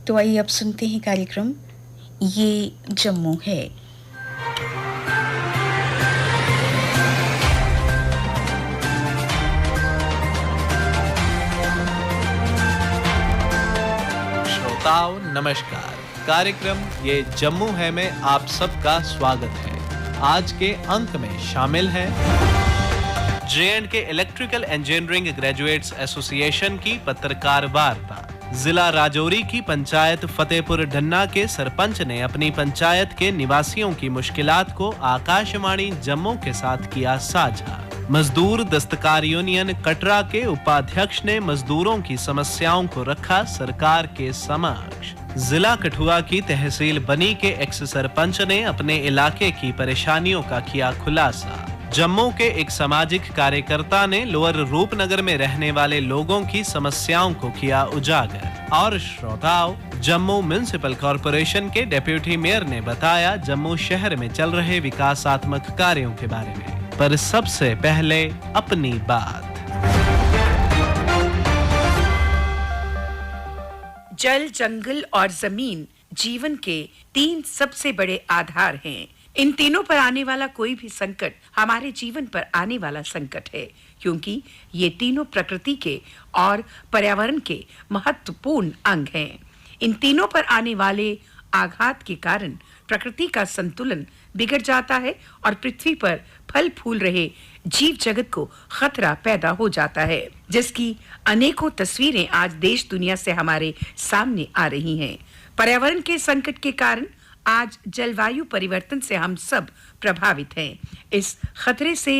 तो आइए अब सुनते हैं कार्यक्रम ये जम्मू है। श्रोताओं नमस्कार। कार्यक्रम ये जम्मू है में आप सबका स्वागत है। आज के अंक में शामिल है J&K electrical engineering graduates association की पत्रकार वार्ता। जिला राजौरी की पंचायत फतेहपुर ढन्ना के सरपंच ने अपनी पंचायत के निवासियों की मुश्किलात को आकाशवाणी जम्मू के साथ किया साझा। मजदूर दस्तकार यूनियन कटरा के उपाध्यक्ष ने मजदूरों की समस्याओं को रखा सरकार के समक्ष। जिला कठुआ की तहसील बनी के एक्स सरपंच ने अपने इलाके की परेशानियों का किया खुलासा। जम्मू के एक सामाजिक कार्यकर्ता ने लोअर रूपनगर में रहने वाले लोगों की समस्याओं को किया उजागर। और श्रोताओं, जम्मू म्युनिसिपल कॉरपोरेशन के डिप्टी मेयर ने बताया जम्मू शहर में चल रहे विकासात्मक कार्यों के बारे में। पर सबसे पहले अपनी बात। जल, जंगल और जमीन जीवन के 3 सबसे बड़े आधार हैं। इन तीनों पर आने वाला कोई भी संकट हमारे जीवन पर आने वाला संकट है, क्योंकि ये तीनों प्रकृति के और पर्यावरण के महत्वपूर्ण अंग हैं। इन तीनों पर आने वाले आघात के कारण प्रकृति का संतुलन बिगड़ जाता है और पृथ्वी पर फल फूल रहे जीव जगत को खतरा पैदा हो जाता है, जिसकी अनेकों तस्वीरें आज देश दुनिया से हमारे सामने आ रही हैं। पर्यावरण के संकट के कारण आज जलवायु परिवर्तन से हम सब प्रभावित हैं। इस खतरे से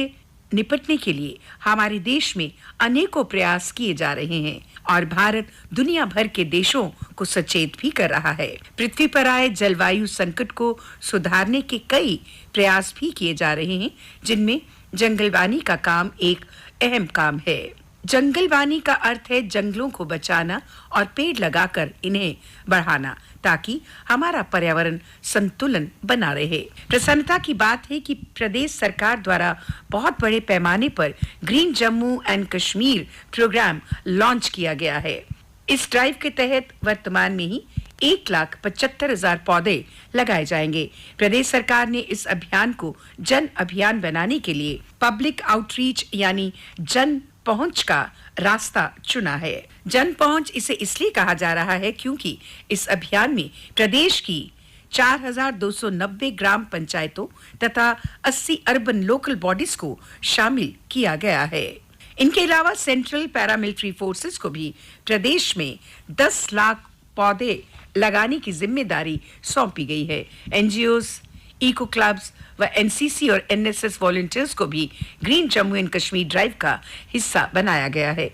निपटने के लिए हमारे देश में अनेकों प्रयास किए जा रहे हैं और भारत दुनिया भर के देशों को सचेत भी कर रहा है। पृथ्वी पर आए जलवायु संकट को सुधारने के कई प्रयास भी किए जा रहे हैं, जिनमें जंगलबानी का काम एक अहम काम है। जंगलबानी का अर्थ है जंगलों को बचाना और पेड़ लगाकर इन्हें बढ़ाना, ताकि हमारा पर्यावरण संतुलन बना रहे। प्रसन्नता की बात है कि प्रदेश सरकार द्वारा बहुत बड़े पैमाने पर green Jammu and Kashmir programme launch किया गया है। इस ड्राइव के तहत वर्तमान में ही 1,75,000 पौधे लगाए जाएंगे। प्रदेश सरकार ने इस अभियान को जन अभियान बनाने के लिए पब्लिक आउटरीच यानी जन पहुंच का रास्ता चुना है। जन पहुंच इसे इसलिए कहा जा रहा है क्योंकि इस अभियान में प्रदेश की 4,290 ग्राम पंचायतों तथा 80 अर्बन लोकल बॉडीज को शामिल किया गया है। इनके अलावा सेंट्रल पैरामिलिट्री फोर्सेस को भी प्रदेश में 10 लाख पौधे लगाने की जिम्मेदारी सौंपी गई है। एनजीओज, इको क्लब्स व एनसीसी और एनएसएस वॉलंटियर्स को भी green Jammu and Kashmir drive का हिस्सा बनाया गया है।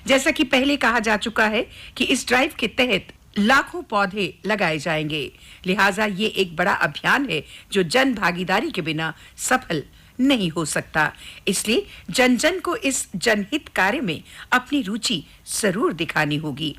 जैसा कि पहले कहा जा चुका है कि इस ड्राइव के तहत लाखों पौधे लगाए जाएंगे। लिहाजा ये एक बड़ा अभियान है जो जन भागीदारी के बिना सफल नहीं हो सकता। इसलिए जन जन को इस जनहित कार्य में अपनी रुचि जरूर दिखानी होगी।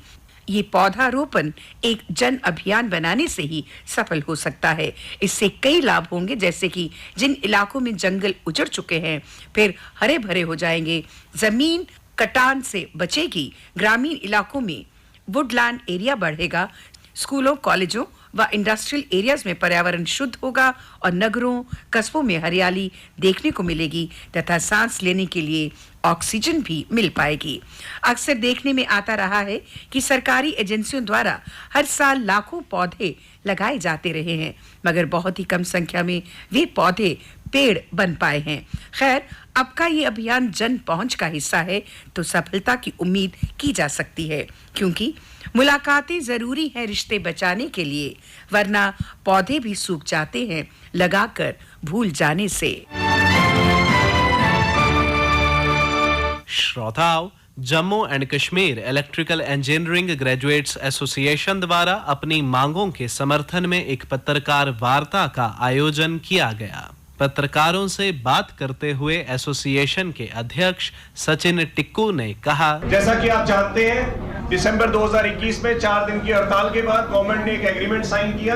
ये पौधारोपण एक जन अभियान बनाने से ही सफल हो सकता है। इससे कई लाभ होंगे, जैसे कि जिन इलाकों में जंगल उजड़ चुके हैं फिर हरे भरे हो जाएंगे, जमीन कटान से बचेगी, ग्रामीण इलाकों में वुडलैंड एरिया बढ़ेगा, स्कूलों, कॉलेजों व इंडस्ट्रियल एरियाज में पर्यावरण शुद्ध होगा और नगरों, कस्बों में हरियाली देखने को मिलेगी तथा सांस लेने के लिए ऑक्सीजन भी मिल पाएगी। अक्सर देखने में आता रहा है कि सरकारी एजेंसियों द्वारा हर साल लाखों पौधे लगाए जाते रहे हैं, मगर बहुत ही कम संख्या में वे पौधे पेड़ बन पाए हैं। खैर, अब का ये अभियान जन पहुंच का हिस्सा है तो सफलता की उम्मीद की जा सकती है, क्योंकि मुलाकातें जरूरी है रिश्ते बचाने के लिए, वरना पौधे भी सूख जाते हैं लगाकर भूल जाने से। श्रोताओं, Jammu and Kashmir electrical engineering graduates association द्वारा अपनी मांगों के समर्थन में एक पत्रकार वार्ता का आयोजन किया गया। पत्रकारों से बात करते हुए एसोसिएशन के अध्यक्ष सचिन टिक्कू ने कहा, जैसा कि आप जानते हैं, दिसंबर 2021 में 4 दिन की हड़ताल के बाद गवर्नमेंट ने एक एग्रीमेंट साइन किया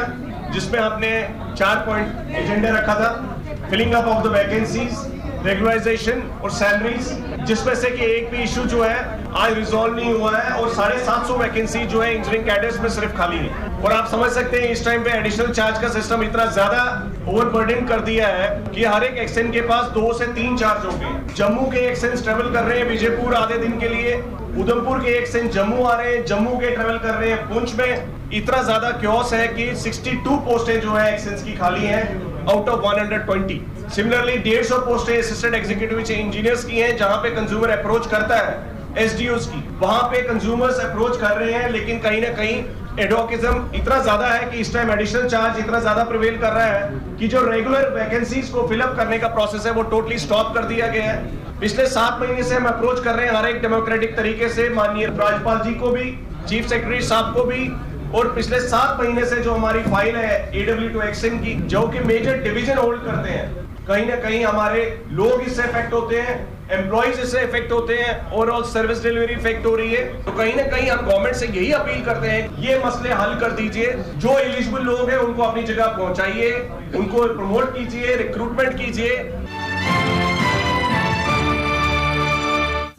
जिसमें हमने 4 पॉइंट एजेंडा रखा था। Filling up of the vacancies, regularisation और सैलरीज, जिसमें से कि एक भी इशू जो है आज रिजॉल्व नहीं हुआ है और 750 वैकेंसी जो है इंजीनियरिंग कैडर्स में सिर्फ खाली है। और आप समझ सकते हैं इस टाइम पे एडिशनल चार्ज का सिस्टम इतना ज्यादा ओवरबर्डन कर दिया है कि हर एक एक्सचेंज के पास 2 से 3 चार्ज हो गए। जम्मू के एक्सचेंज ट्रेवल कर रहे हैं विजयपुर आधे दिन के लिए, उधमपुर के एक्सचेंज जम्मू आ रहे हैं, जम्मू के ट्रेवल कर रहे हैं पुंछ में। इतना ज्यादा क्योस है कि 62 पोस्टें जो है एक्सचेंज की खाली हैं आउट ऑफ 120। सिमिलरली 150 पोस्टें असिस्टेंट एग्जीक्यूटिव इंजीनियर्स की हैं, जहां पे कंज्यूमर अप्रोच करता है एसडीओस की, वहां पे कंज्यूमर्स अप्रोच कर रहे हैं, लेकिन कहीं ना कहीं एडवोकेज्म इतना ज्यादा है कि इस टाइम एडिशनल चार्ज इतना ज्यादा प्रिवेल कर रहा है कि जो रेगुलर वैकेंसीज को फिलअप करने का प्रोसेस है वो टोटली स्टॉप कर दिया गया है। पिछले 7 महीने से हम अप्रोच कर रहे हैं हर एक डेमोक्रेटिक तरीके से, माननीय राज्यपाल जी को भी, चीफ सेक्रेटरी साहब को भी, और पिछले 7 महीने से जो हमारी फाइल है AW2 एक्शन की, जो कि मेजर डिवीजन होल्ड करते हैं, कहीं ना कहीं हमारे लोग इससे इफेक्ट होते हैं, एम्प्लॉइज इससे इफेक्ट होते हैं, ओवरऑल सर्विस डिलीवरी इफेक्ट हो रही है। तो कहीं ना कहीं हम गवर्नमेंट से यही अपील करते हैं ये मसले हल कर दीजिए, जो एलिजिबल लोग हैं उनको अपनी जगह पहुंचाइए, उनको प्रमोट कीजिए, रिक्रूटमेंट कीजिए।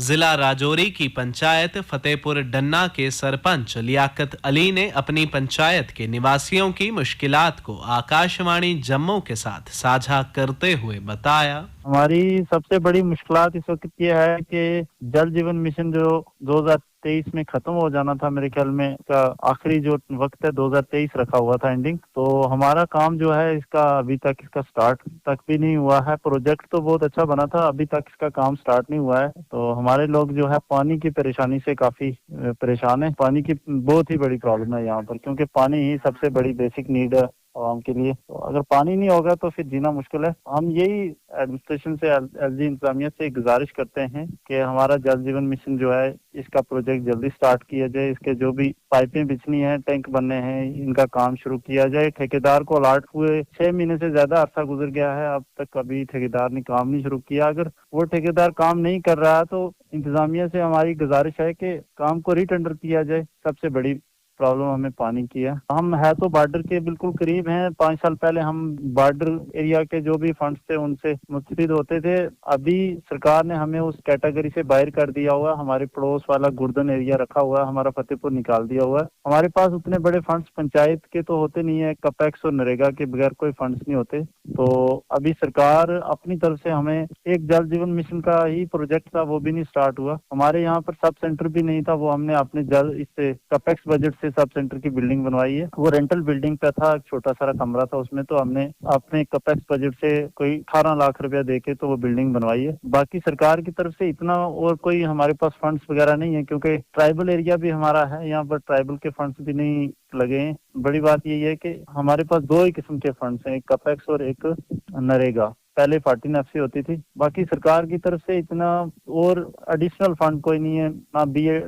जिला राजौरी की पंचायत फतेहपुर डन्ना के सरपंच लियाकत अली ने अपनी पंचायत के निवासियों की मुश्किलात को आकाशवाणी जम्मू के साथ साझा करते हुए बताया। हमारी सबसे बड़ी मुश्किलात इस वक्त ये है कि जल जीवन मिशन जो 2023 में खत्म हो जाना था, मेरे ख्याल में का आखिरी जो वक्त है 2023 रखा हुआ था एंडिंग, तो हमारा काम जो है इसका अभी तक इसका स्टार्ट तक भी नहीं हुआ है। प्रोजेक्ट तो बहुत अच्छा बना था, अभी तक इसका काम स्टार्ट नहीं हुआ है। तो हमारे लोग जो है पानी की परेशानी से काफी परेशान है। पानी की बहुत ही बड़ी प्रॉब्लम है यहाँ पर, क्योंकि पानी ही सबसे बड़ी बेसिक नीड है आवाम के लिए। तो अगर पानी नहीं होगा तो फिर जीना मुश्किल है। हम यही एडमिनिस्ट्रेशन से, एलजी इंतजामिया से गुजारिश करते हैं कि हमारा जल जीवन मिशन जो है इसका प्रोजेक्ट जल्दी स्टार्ट किया जाए, इसके जो भी पाइपें बिछनी है, टैंक बनने हैं, इनका काम शुरू किया जाए। ठेकेदार को अलॉट हुए 6 महीने से ज्यादा अरसा गुजर गया है, अब तक कभी ठेकेदार ने काम नहीं शुरू किया। अगर वो ठेकेदार काम नहीं कर रहा तो इंतजामिया से हमारी गुजारिश है कि काम को रीटेंडर किया जाए। सबसे बड़ी प्रॉब्लम हमें पानी की है। हम है तो बॉर्डर के बिल्कुल करीब हैं। 5 साल पहले हम बॉर्डर एरिया के जो भी फंड्स थे उनसे मुस्तफिद होते थे। अभी सरकार ने हमें उस कैटेगरी से बाहर कर दिया हुआ। हमारे पड़ोस वाला गुर्दन एरिया रखा हुआ है, हमारा फतेहपुर निकाल दिया हुआ है। हमारे पास उतने बड़े फंड्स पंचायत के तो होते नहीं है, कपेक्स और नरेगा के बगैर कोई फंड्स नहीं होते। तो अभी सरकार अपनी तरफ से हमें एक जल जीवन मिशन का ही प्रोजेक्ट था, वो भी नहीं स्टार्ट हुआ। हमारे यहाँ पर सब सेंटर भी नहीं था, वो हमने अपने जल इससे कपेक्स बजट से सब सेंटर की बिल्डिंग बनवाई है। वो रेंटल बिल्डिंग पे था, एक छोटा सारा कमरा था उसमें, तो हमने अपने कपेक्स बजट से कोई 18 लाख रुपया देके तो वो बिल्डिंग बनवाई है। बाकी सरकार की तरफ से इतना और कोई हमारे पास फंड्स वगैरह नहीं है, क्योंकि ट्राइबल एरिया भी हमारा है, यहाँ पर ट्राइबल के फंड्स भी नहीं लगे हैं। बड़ी बात यही है कि हमारे पास 2 ही किस्म के फंड्स हैं, एक कपेक्स और एक नरेगा। पहले 14 FC होती थी। बाकी सरकार की तरफ से इतना और एडिशनल फंड कोई नहीं है,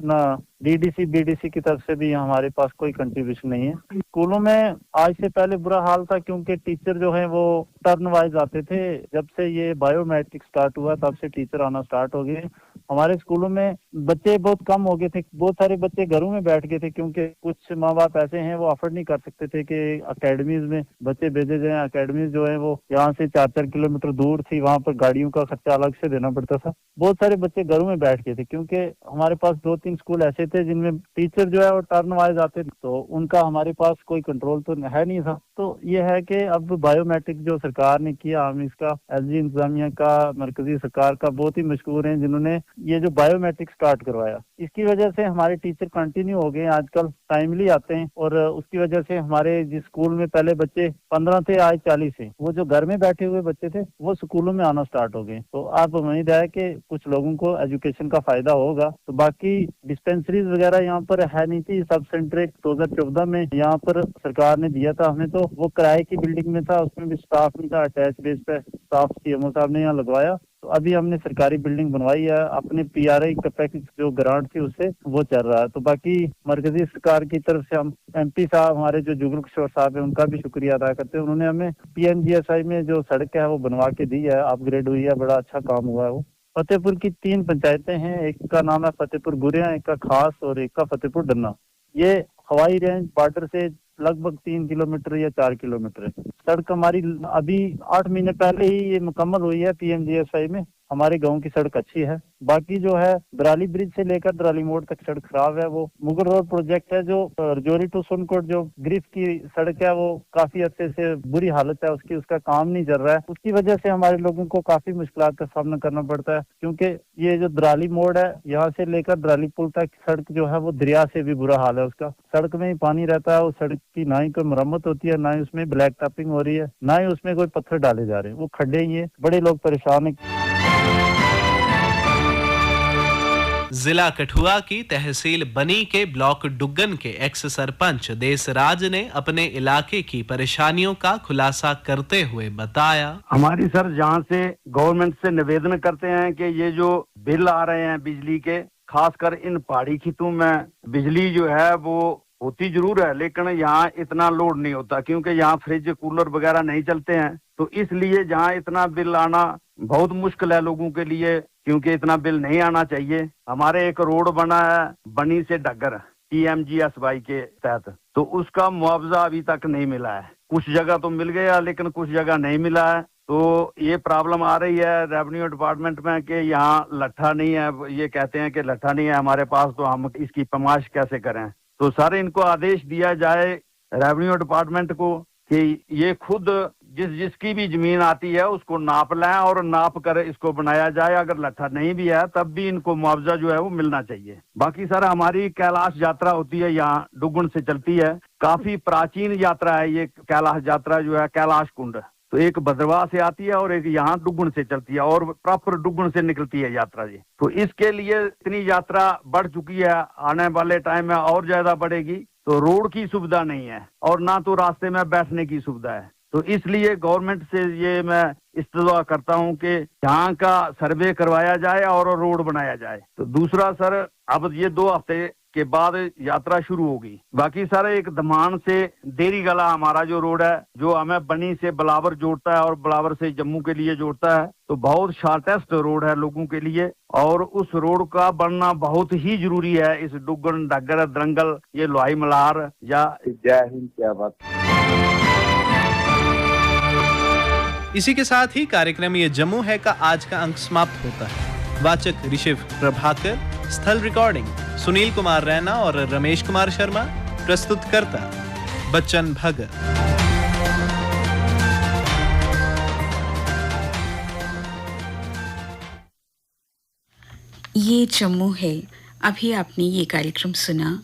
ना DDC BDC की तरफ से भी हमारे पास कोई कंट्रीब्यूशन नहीं है। स्कूलों में आज से पहले बुरा हाल था, क्योंकि टीचर जो है वो टर्न वाइज आते थे। जब से ये बायोमेट्रिक स्टार्ट हुआ तब से टीचर आना स्टार्ट हो गए। हमारे स्कूलों में बच्चे बहुत कम हो गए थे, बहुत सारे बच्चे घरों में बैठ गए थे, क्योंकि कुछ माँ बाप ऐसे हैं वो अफोर्ड नहीं कर सकते थे कि अकेडमीज में बच्चे भेजे जाए। अकेडमीज जो है वो यहाँ से 4-4 किलोमीटर दूर थी, वहाँ पर गाड़ियों का खर्चा अलग से देना पड़ता था। बहुत सारे बच्चे घरों में बैठ गए थे, क्योंकि हमारे पास 2-3 स्कूल ऐसे थे जिनमें टीचर जो है वो टर्न वाइज आते थे, तो उनका हमारे पास कोई कंट्रोल तो है नहीं था। तो ये है कि अब बायोमेट्रिक जो सरकार ने किया, हम इसका एलजी इंतजामिया का, मरकजी सरकार का बहुत ही मशहूर है जिन्होंने ये जो बायोमेट्रिक स्टार्ट करवाया। इसकी वजह से हमारे टीचर कंटिन्यू हो गए, आजकल टाइमली आते हैं, और उसकी वजह से हमारे जिस स्कूल में पहले बच्चे 15 थे आज 40 है, वो जो घर में बैठे हुए बच्चे थे वो स्कूलों में आना स्टार्ट हो गए। तो आप उम्मीद है कि कुछ लोगों को एजुकेशन का फायदा होगा। तो बाकी डिस्पेंसरीज वगैरह यहाँ पर है नहीं थी। सब सेंटर 2014 में यहाँ पर सरकार ने दिया था हमें, तो वो किराए की बिल्डिंग में था, उसमें भी स्टाफ नहीं था। अटैच बेस पे स्टाफ CMO साहब ने यहाँ लगवाया। तो अभी हमने सरकारी बिल्डिंग बनवाई है, अपने PRI कैपेक्स जो ग्रांट थी उससे वो चल रहा है। तो बाकी मरकजी सरकार की तरफ से हम MP साहब हमारे जो जुगल किशोर साहब है उनका भी शुक्रिया अदा करते हैं। उन्होंने हमें PNGSI में जो सड़क है वो बनवा के दी है, अपग्रेड हुई है, बड़ा अच्छा काम हुआ है वो। फतेहपुर की 3 पंचायतें हैं, एक का नाम है फतेहपुर गुरिया, एक का खास और एक का फतेहपुर डन्ना। ये हवाई रेंज बॉर्डर से लगभग 3 किलोमीटर या 4 किलोमीटर है। सड़क हमारी अभी 8 महीने पहले ही ये मुकम्मल हुई है पीएमजीएसवाई में। हमारे गांव की सड़क अच्छी है। बाकी जो है दराली ब्रिज से लेकर दराली मोड़ तक सड़क खराब है। वो मुगल रोड प्रोजेक्ट है जो रजौरी टू सुनकोट जो ग्रिफ की सड़क है वो काफी अच्छे से बुरी हालत है उसकी, उसका काम नहीं चल रहा है। उसकी वजह से हमारे लोगों को काफी मुश्किलात का सामना करना पड़ता है, क्योंकि ये जो दराली मोड़ है यहाँ से लेकर दराली पुल तक सड़क जो है वो दरिया से भी बुरा हाल है उसका। सड़क में ही पानी रहता है। उस सड़क की ना ही कोई मरम्मत होती है, ना ही उसमें ब्लैक टॉपिंग हो रही है, ना ही उसमें कोई पत्थर डाले जा रहे हैं। वो खड्डे ही है, बड़े लोग परेशान है। जिला कठुआ की तहसील बनी के ब्लॉक डुग्गन के एक्स सरपंच देसराज ने अपने इलाके की परेशानियों का खुलासा करते हुए बताया, हमारी सर जहाँ से गवर्नमेंट से निवेदन करते हैं कि ये जो बिल आ रहे हैं बिजली के, खासकर इन पहाड़ी खितों में बिजली जो है वो होती जरूर है, लेकिन यहाँ इतना लोड नहीं होता क्योंकि यहाँ फ्रिज कूलर वगैरह नहीं चलते हैं। तो इसलिए जहाँ इतना बिल आना बहुत मुश्किल है लोगों के लिए, क्योंकि इतना बिल नहीं आना चाहिए। हमारे एक रोड बना है बनी से डगर पीएमजीएसवाई के तहत, तो उसका मुआवजा अभी तक नहीं मिला है। कुछ जगह तो मिल गया लेकिन कुछ जगह नहीं मिला है। तो ये प्रॉब्लम आ रही है रेवेन्यू डिपार्टमेंट में कि यहाँ लट्ठा नहीं है। ये कहते हैं कि लट्ठा नहीं है हमारे पास, तो हम इसकी पैमाइश कैसे करें। तो सर इनको आदेश दिया जाए रेवेन्यू डिपार्टमेंट को कि ये खुद जिसकी भी जमीन आती है उसको नाप लें और नाप कर इसको बनाया जाए। अगर लट्ठा नहीं भी है तब भी इनको मुआवजा जो है वो मिलना चाहिए। बाकी सर हमारी कैलाश यात्रा होती है, यहाँ डुग्गन से चलती है। काफी प्राचीन यात्रा है ये कैलाश यात्रा जो है, कैलाश कुंड। तो एक भद्रवाह से आती है और एक यहाँ डुग्गन से चलती है और प्रॉपर डुग्गन से निकलती है यात्रा जी। तो इसके लिए इतनी यात्रा बढ़ चुकी है, आने वाले टाइम में और ज्यादा बढ़ेगी। तो रोड की सुविधा नहीं है और ना तो रास्ते में बैठने की सुविधा है। तो इसलिए गवर्नमेंट से ये मैं इस्तदा करता हूँ कि यहाँ का सर्वे करवाया जाए और रोड बनाया जाए। तो दूसरा सर अब ये 2 हफ्ते के बाद यात्रा शुरू होगी। बाकी सर एक दमान से देरी गला हमारा जो रोड है जो हमें बनी से बिलावर जोड़ता है और बिलावर से जम्मू के लिए जोड़ता है, तो बहुत शॉर्टेस्ट रोड है लोगों के लिए और उस रोड का बनना बहुत ही जरूरी है। इस डुग्गन डगर दरंगल ये लोहाई मल्हार या जय हिंद क्या बात। इसी के साथ ही कार्यक्रम ये जम्मू है का आज का अंक समाप्त होता है। वाचक ऋषिव प्रभाकर, स्थल रिकॉर्डिंग सुनील कुमार रैना और रमेश कुमार शर्मा, प्रस्तुतकर्ता बच्चन भगत। ये जम्मू है। अभी आपने ये कार्यक्रम सुना।